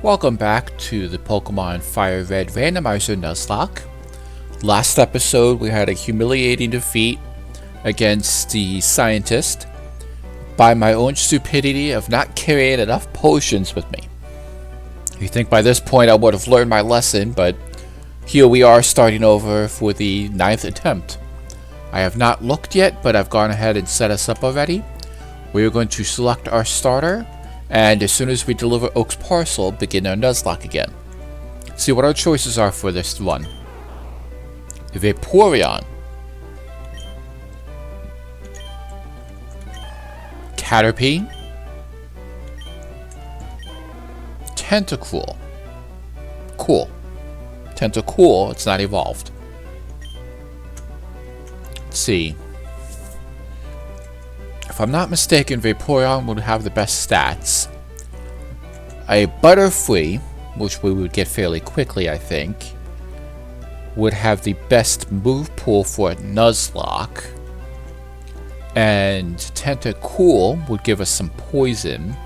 Welcome back to the Pokemon Fire Red randomizer Nuzlocke. Last episode we had a humiliating defeat against the scientist by my own stupidity of not carrying enough potions with me. You think by this point I would have learned my lesson, but here we are starting over for the 9th attempt. I have not looked yet, but I've gone ahead and set us up already. We are going to select our starter, and as soon as we deliver Oak's parcel, begin our Nuzlocke again. See what our choices are for this run. Vaporeon, Caterpie, Tentacool. Cool. Tentacool, it's not evolved. Let's see. If I'm not mistaken, Vaporeon would have the best stats. A Butterfree, which we would get fairly quickly, I think, would have the best move pool for Nuzlocke. And Tentacool would give us some poison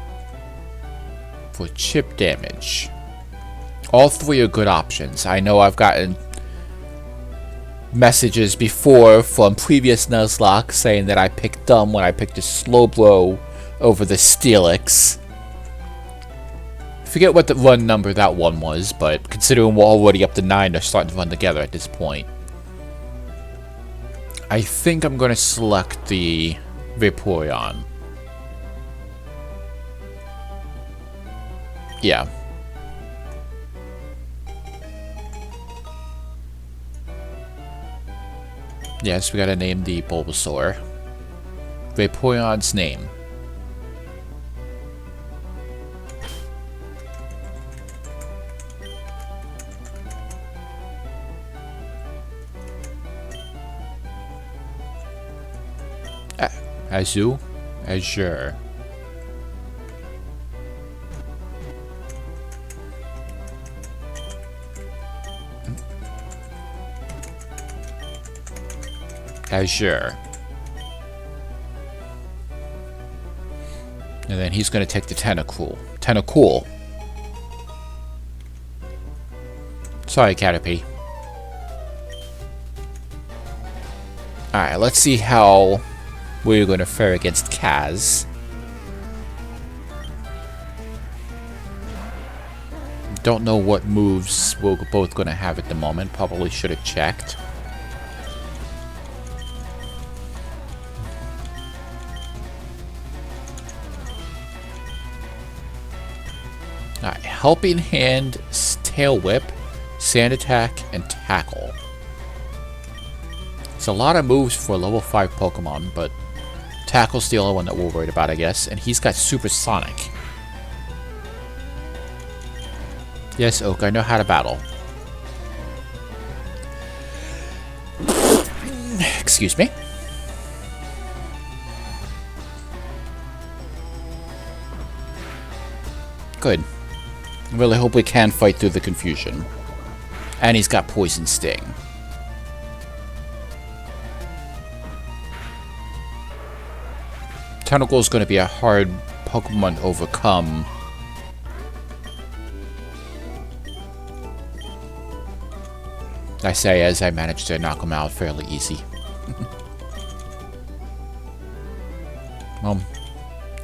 for chip damage. All three are good options. I know I've gotten messages before from previous Nuzlocke saying that I picked dumb when I picked a Slowbro over the Steelix. Forget what the run number that one was, but considering we're already up to 9, they're starting to run together at this point. I think I'm going to select the Vaporeon. Yeah. Yes, we gotta name the Bulbasaur. Vaporeon's name. Azure. Azure. And then he's going to take the Tentacool. Sorry, Caterpie. Alright, let's see how we're going to fare against Kaz. Don't know what moves we're both going to have at the moment. Probably should have checked. Alright, Helping Hand, Tail Whip, Sand Attack, and Tackle. It's a lot of moves for a level 5 Pokemon, but Tackle's the only one that we're worried about, I guess. And he's got Supersonic. Yes, Oak, I know how to battle. Excuse me. Good. I really hope we can fight through the confusion. And he's got Poison Sting. Tentacool is going to be a hard Pokemon to overcome. I say as I managed to knock him out fairly easy.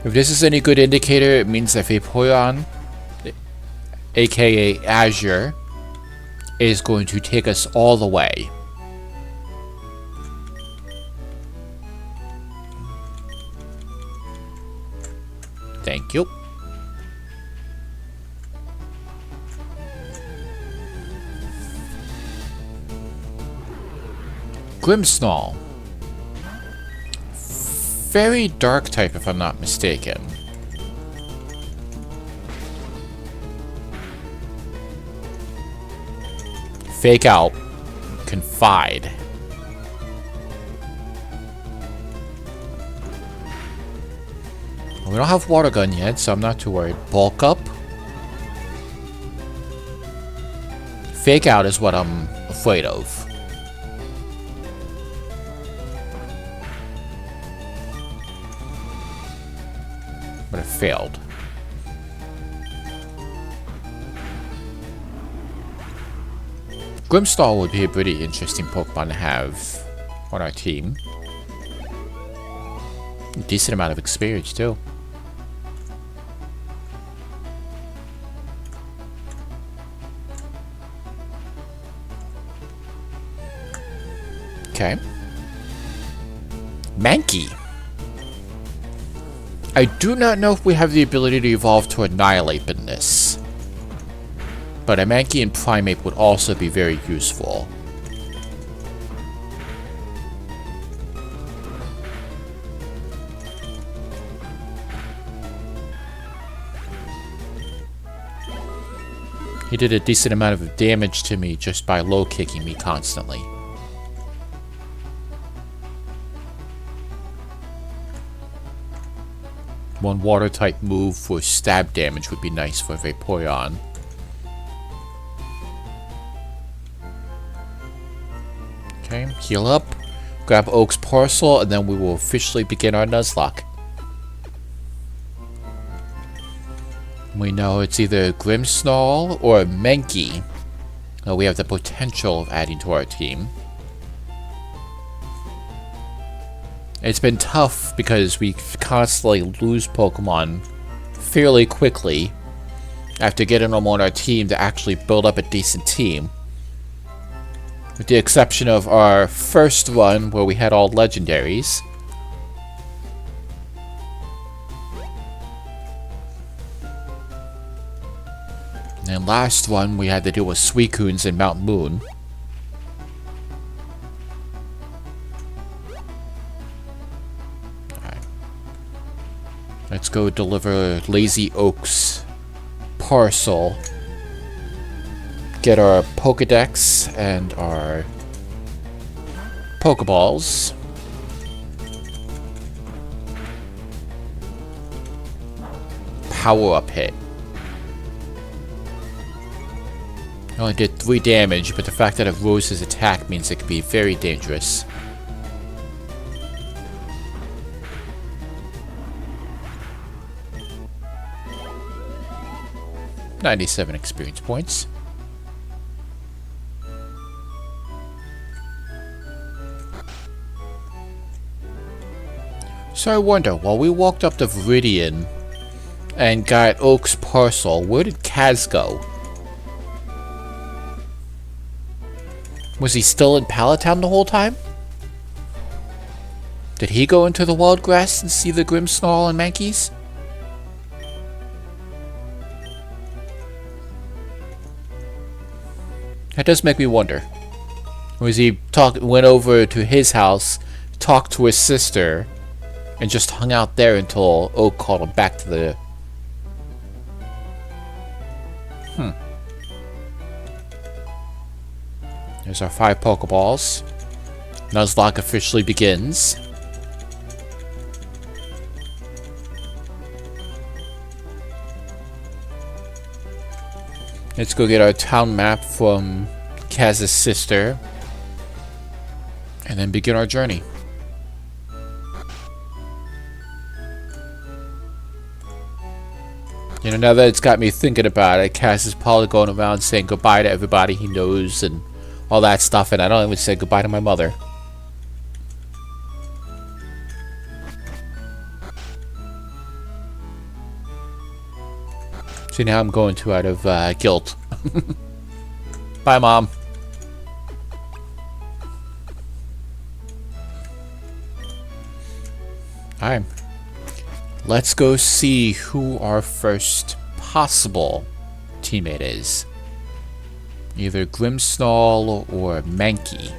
If this is any good indicator, it means that Vaporeon, aka Azure, is going to take us all the way. Thank you. Grimmsnarl. Very dark type, if I'm not mistaken. Fake Out. Confide. We don't have Water Gun yet, so I'm not too worried. Bulk Up. Fake Out is what I'm afraid of. but it failed. Grimmsnarl would be a pretty interesting Pokemon to have on our team. A decent amount of experience, too. Okay. Mankey. I do not know if we have the ability to evolve to Annihilate in this. But a Mankey and Primeape would also be very useful. He did a decent amount of damage to me just by low kicking me constantly. One water type move for stab damage would be nice for Vaporeon. Okay, heal up, grab Oak's Parcel, and then we will officially begin our Nuzlocke. We know it's either Grimmsnarl or Mankey. We have the potential of adding to our team. It's been tough because we constantly lose Pokemon fairly quickly after getting them on our team to actually build up a decent team. With the exception of our first run where we had all legendaries. And then last one we had to deal with Suicunes and Mount Moon. Let's go deliver Lazy Oak's parcel. Get our Pokedex and our Pokeballs. Power-up hit. I only did 3 damage, but the fact that it rose his attack means it can be very dangerous. $97 experience points. So I wonder, while we walked up to Viridian and got Oak's Parcel, where did Kaz go? Was he still in Palatown the whole time? Did he go into the wild grass and see the Grimmsnarl and Mankeys? That does make me wonder. Or was he went over to his house, talked to his sister, and just hung out there until Oak called him back to the... There's our 5 Pokeballs. Nuzlocke officially begins. Let's go get our town map from Kaz's sister. And then begin our journey. You know, now that it's got me thinking about it, Kaz is probably going around saying goodbye to everybody he knows and all that stuff, and I don't even say goodbye to my mother. See, now I'm going to out of guilt. Bye, Mom. Alright. Let's go see who our first possible teammate is. Either Grimmsnarl or Mankey.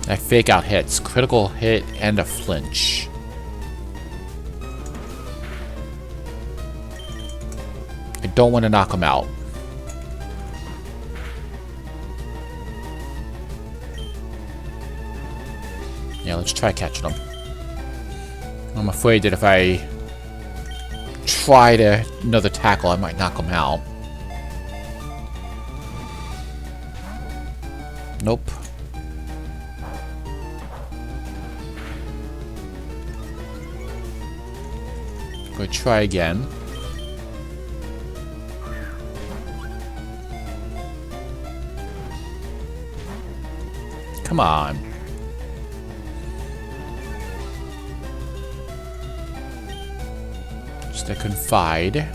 That fake out hits. Critical hit and a flinch. I don't want to knock him out. Yeah, let's try catching him. I'm afraid that if I try to another tackle, I might knock him out. Nope. We'll try again. Come on. Just a confide.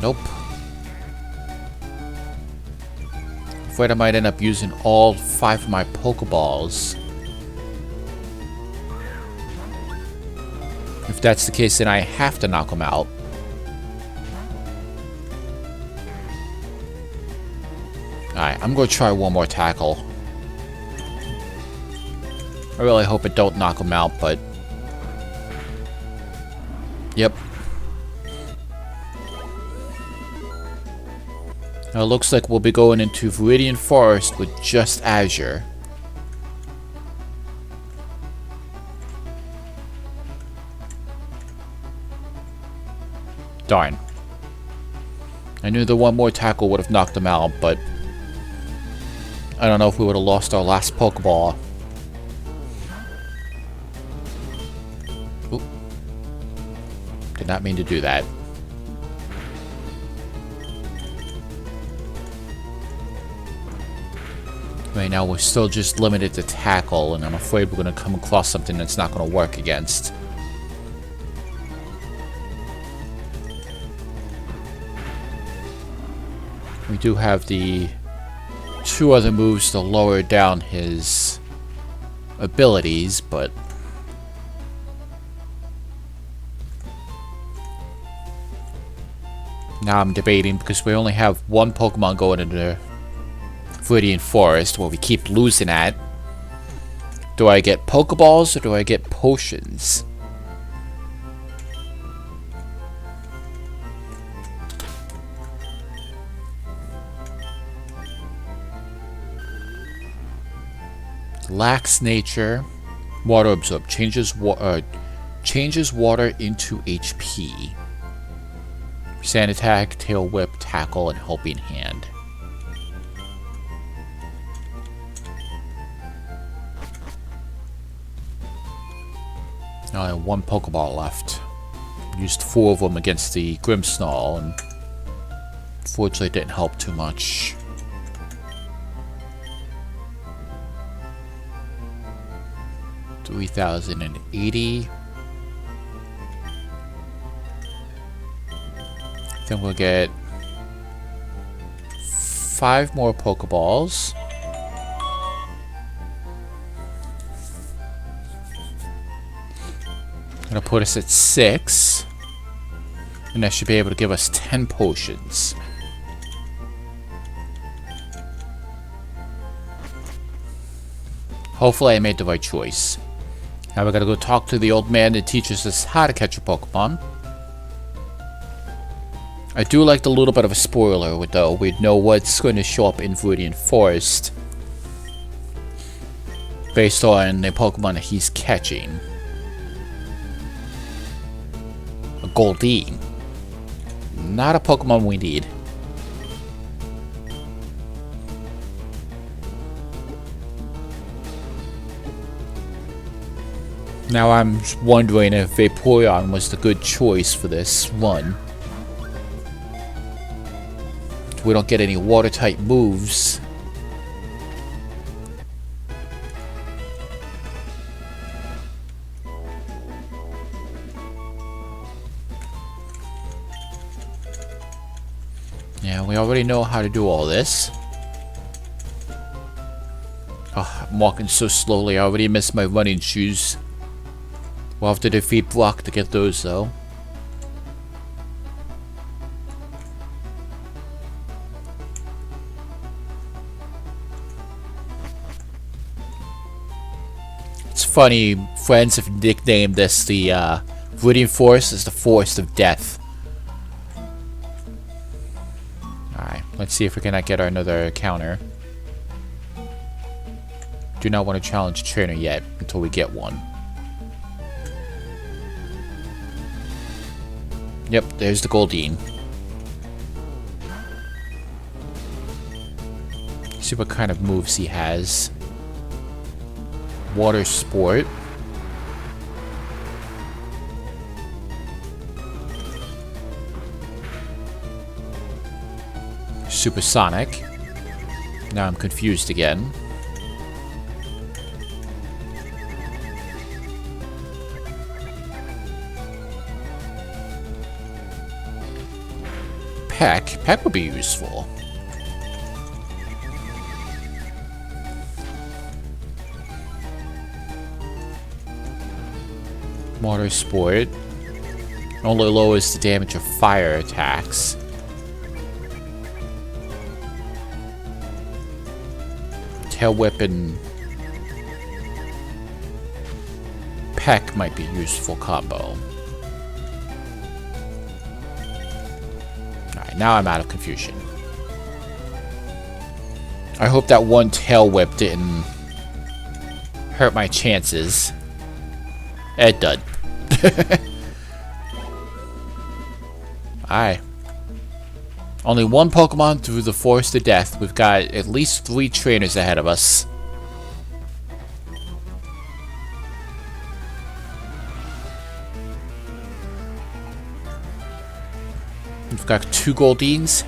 Nope. Afraid I might end up using all 5 of my Pokeballs. If that's the case, then I have to knock him out. Alright, I'm going to try one more tackle. I really hope it don't knock him out, but... Yep. Now it looks like we'll be going into Viridian Forest with just Azure. Darn. I knew the one more tackle would have knocked him out, but... I don't know if we would have lost our last Pokeball. Oop. Did not mean to do that. Right now we're still just limited to tackle, and I'm afraid we're going to come across something that's not going to work against. We do have the 2 other moves to lower down his abilities, but now I'm debating because we only have 1 Pokemon going into Viridian Forest where we keep losing at. Do I get Pokeballs or do I get potions? Lax nature, water absorb, changes water into HP. Sand attack, tail whip, tackle, and helping hand. Now I have 1 Pokeball left. Used 4 of them against the Grimmsnarl, and fortunately it didn't help too much. $3,080. Then we'll get 5 more Pokeballs. Gonna put us at 6. And that should be able to give us 10 potions. Hopefully I made the right choice. Now we gotta go talk to the old man that teaches us how to catch a Pokemon. I do like the little bit of a spoiler, though. We know what's going to show up in Viridian Forest based on the Pokemon that he's catching. A Goldeen. Not a Pokemon we need. Now I'm wondering if Vaporeon was the good choice for this run. We don't get any water-type moves. Yeah, we already know how to do all this. Oh, I'm walking so slowly, I already missed my running shoes. We'll have to defeat Brock to get those, though. It's funny, friends have nicknamed this the Viridian Forest is the Forest of Death. Alright, let's see if we can get another counter. Do not want to challenge trainer yet until we get one. Yep, there's the Goldeen. See what kind of moves he has. Water Sport. Supersonic. Now I'm confused again. Peck. Peck would be useful. Water Sport. Only lowers the damage of fire attacks. Tail Whip and Peck might be a useful combo. Alright, now I'm out of confusion. I hope that one Tail Whip didn't hurt my chances. It did. Alright. Only one Pokemon through the Forest of Death. We've got at least 3 trainers ahead of us. We've got 2 Goldines.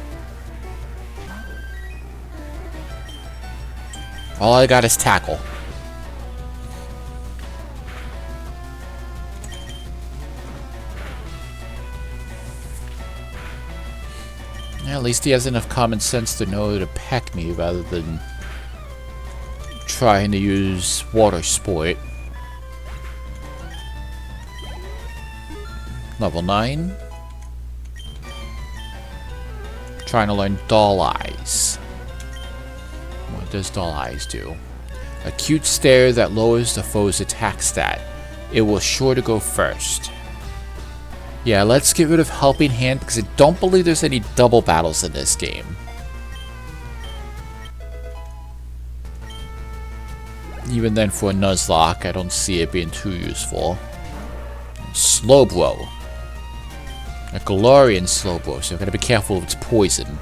All I got is Tackle. At least he has enough common sense to know to peck me rather than trying to use Water Sport. Level 9. Trying to learn Doll Eyes. What does Doll Eyes do? Acute Stare that lowers the foe's attack stat. It will sure to go first. Yeah, let's get rid of Helping Hand because I don't believe there's any double battles in this game. Even then, for a Nuzlocke, I don't see it being too useful. Slowbro. A Galarian Slowbro, so I've got to be careful of its poison.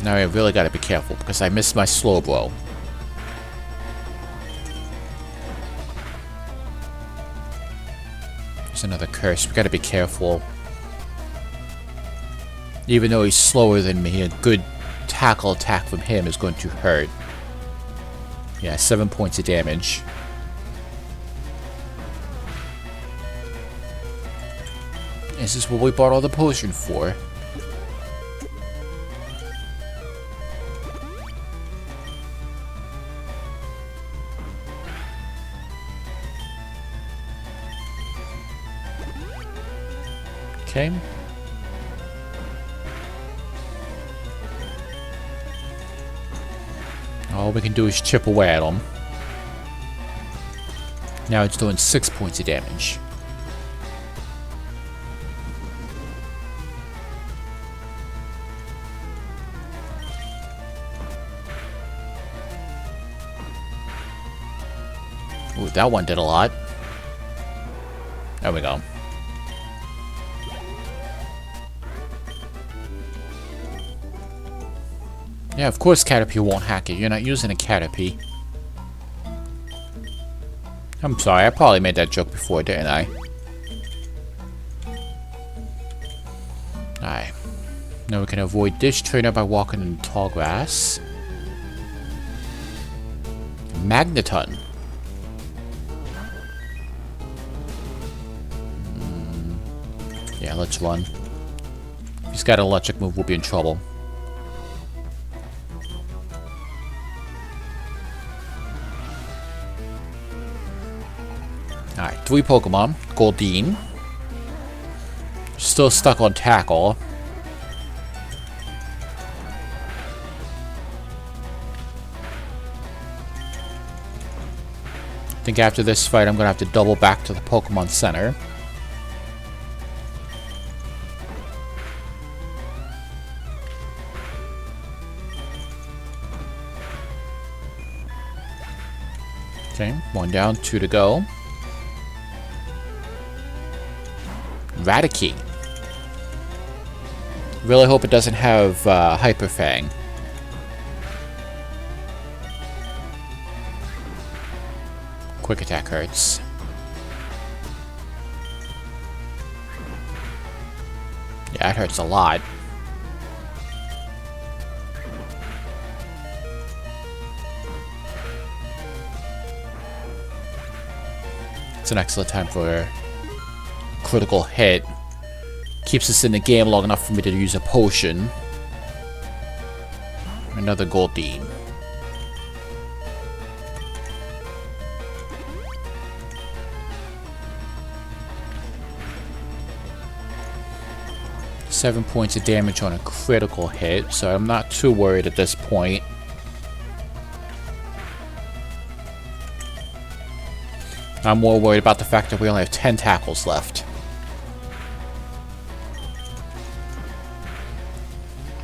Now I really gotta be careful because I missed my Slowbro. There's another curse. We gotta be careful. Even though he's slower than me, a good tackle attack from him is going to hurt. Yeah, 7 points of damage. Is this what we bought all the potion for? Okay. All we can do is chip away at him. Now it's doing 6 points of damage. Ooh, that one did a lot. There we go. Yeah, of course Caterpie won't hack it. You're not using a Caterpie. I'm sorry, I probably made that joke before, didn't I? Alright. Now we can avoid this trainer by walking in tall grass. Magneton. Yeah, let's run. If he's got an electric move, we'll be in trouble. Alright, 3 Pokemon. Goldeen. Still stuck on Tackle. I think after this fight, I'm going to have to double back to the Pokemon Center. Okay, 1 down, 2 to go. Raticate. Really hope it doesn't have Hyper Fang. Quick attack hurts. Yeah, it hurts a lot. It's an excellent time for a critical hit. Keeps us in the game long enough for me to use a potion. Another Goldeen. Seven points of damage on a critical hit, so I'm not too worried at this point. I'm more worried about the fact that we only have 10 tackles left.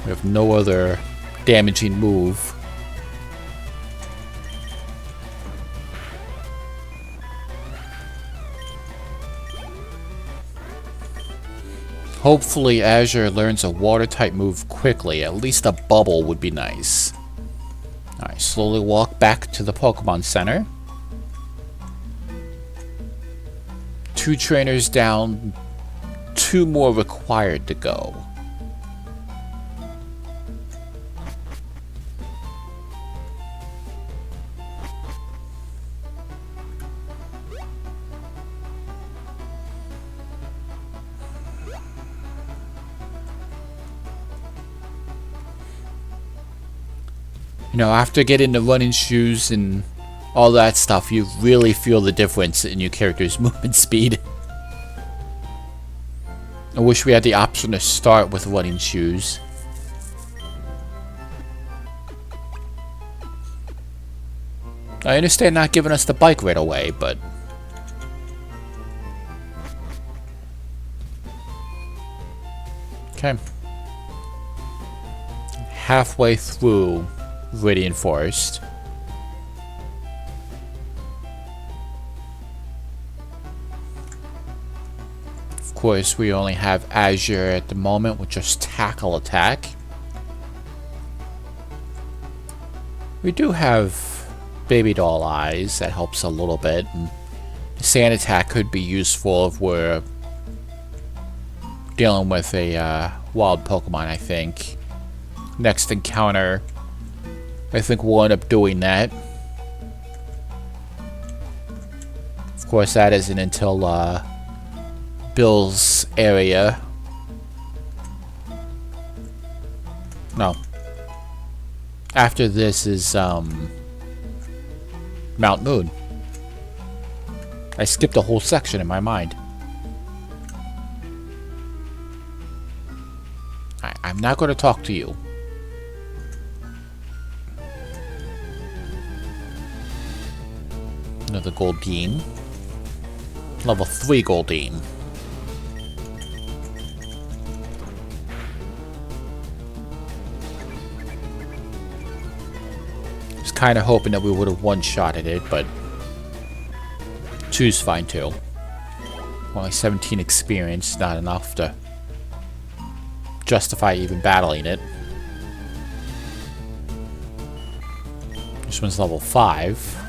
We have no other damaging move. Hopefully Azure learns a water-type move quickly. At least a bubble would be nice. Alright, slowly walk back to the Pokemon Center. 2 trainers down, 2 more required to go. You know, after getting the running shoes and all that stuff, you really feel the difference in your character's movement speed. I wish we had the option to start with running shoes. I understand not giving us the bike right away, but... okay. Halfway through Viridian Forest. Of course, we only have Azure at the moment with just Tackle Attack. We do have Baby Doll Eyes, that helps a little bit. And Sand Attack could be useful if we're dealing with a wild Pokemon, I think. Next encounter, I think we'll end up doing that. Of course, that isn't until Bill's area. No. After this is Mount Moon. I skipped a whole section in my mind. I'm not going to talk to you. Another Goldeen. Level 3 Goldeen. Was kind of hoping that we would have one-shotted it, but 2's fine too. Only 17 experience, not enough to justify even battling it. This one's level 5.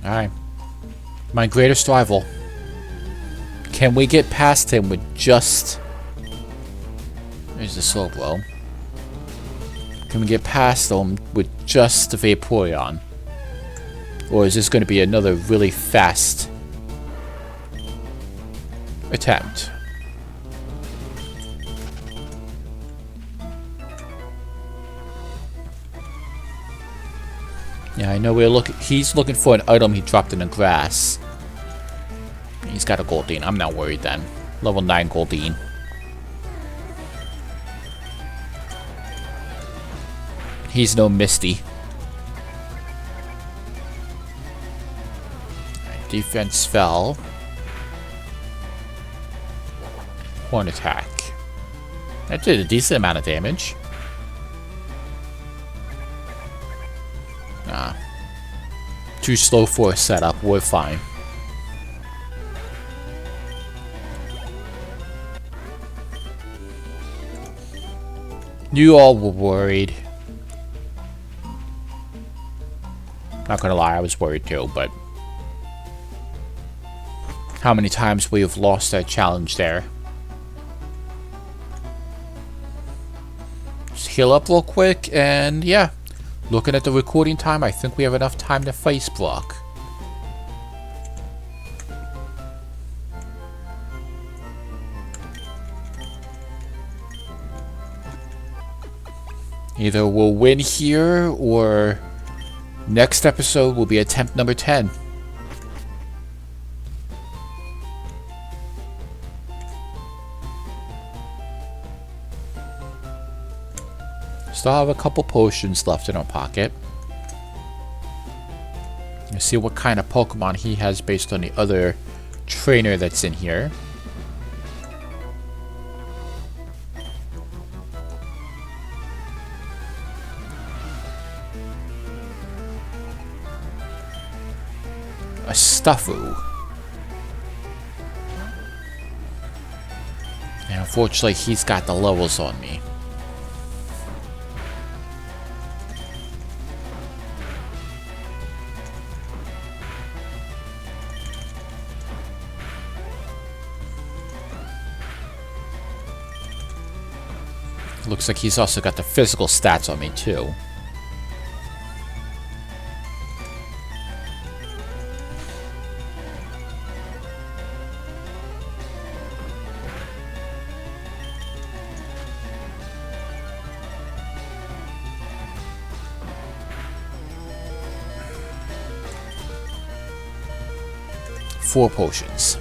Alright. My greatest rival. Can we get past him with just... there's the slow blow. Can we get past him with just the Vaporeon? Or is this going to be another really fast attempt? Yeah, I know he's looking for an item he dropped in the grass. He's got a Goldeen. I'm not worried then. Level 9 Goldeen. He's no Misty. Right, defense fell. Horn attack. That did a decent amount of damage. too slow for a setup. We're fine. You all were worried. Not gonna lie, I was worried too, but how many times we have lost that challenge there. Just heal up real quick, and yeah. Looking at the recording time, I think we have enough time to face block. Either we'll win here, or next episode will be attempt number 10. Still have a couple potions left in our pocket. Let's see what kind of Pokemon he has based on the other trainer that's in here. A Stuffu. And unfortunately, he's got the levels on me. Looks like he's also got the physical stats on me too. Four potions.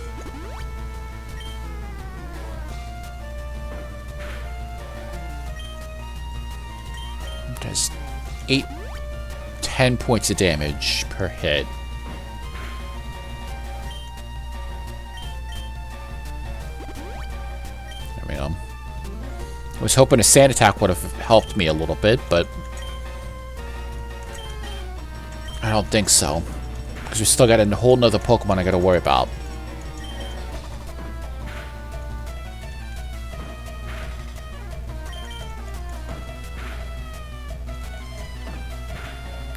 Does 10 points of damage per hit. I mean, I was hoping a sand attack would have helped me a little bit, but I don't think so. Because we still got a whole nother Pokemon I gotta worry about.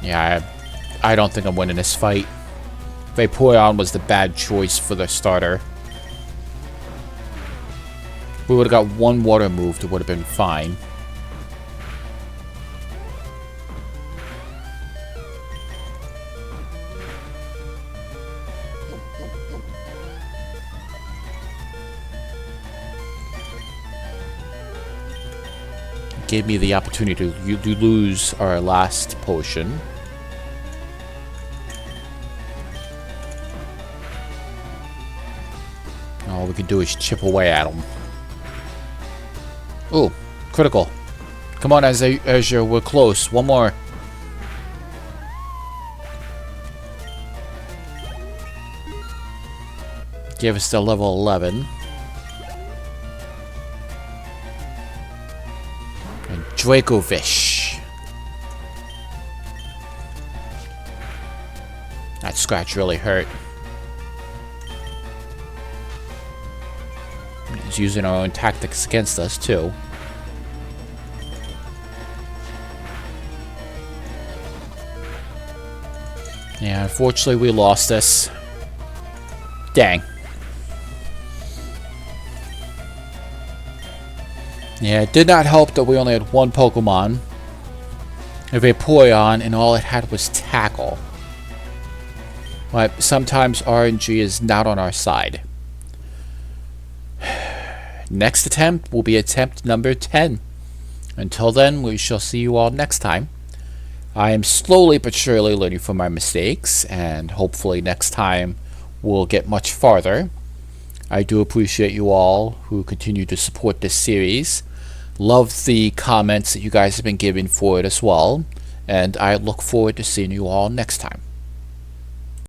Yeah, I don't think I'm winning this fight. Vaporeon was the bad choice for the starter. We would have got one water move, it would have been fine. Gave me the opportunity to lose our last potion. All we can do is chip away at him. Ooh, critical. Come on, Azure, we're close. One more. Give us the level 11. And Dracovish. That scratch really hurt. He's using our own tactics against us, too. Yeah, unfortunately we lost this. Dang. Yeah, it did not help that we only had one Pokemon. A Vaporeon, and all it had was Tackle. But sometimes RNG is not on our side. Next attempt will be attempt number 10. Until then, we shall see you all next time. I am slowly but surely learning from my mistakes, and hopefully next time we'll get much farther. I do appreciate you all who continue to support this series. Love the comments that you guys have been giving for it as well, and I look forward to seeing you all next time.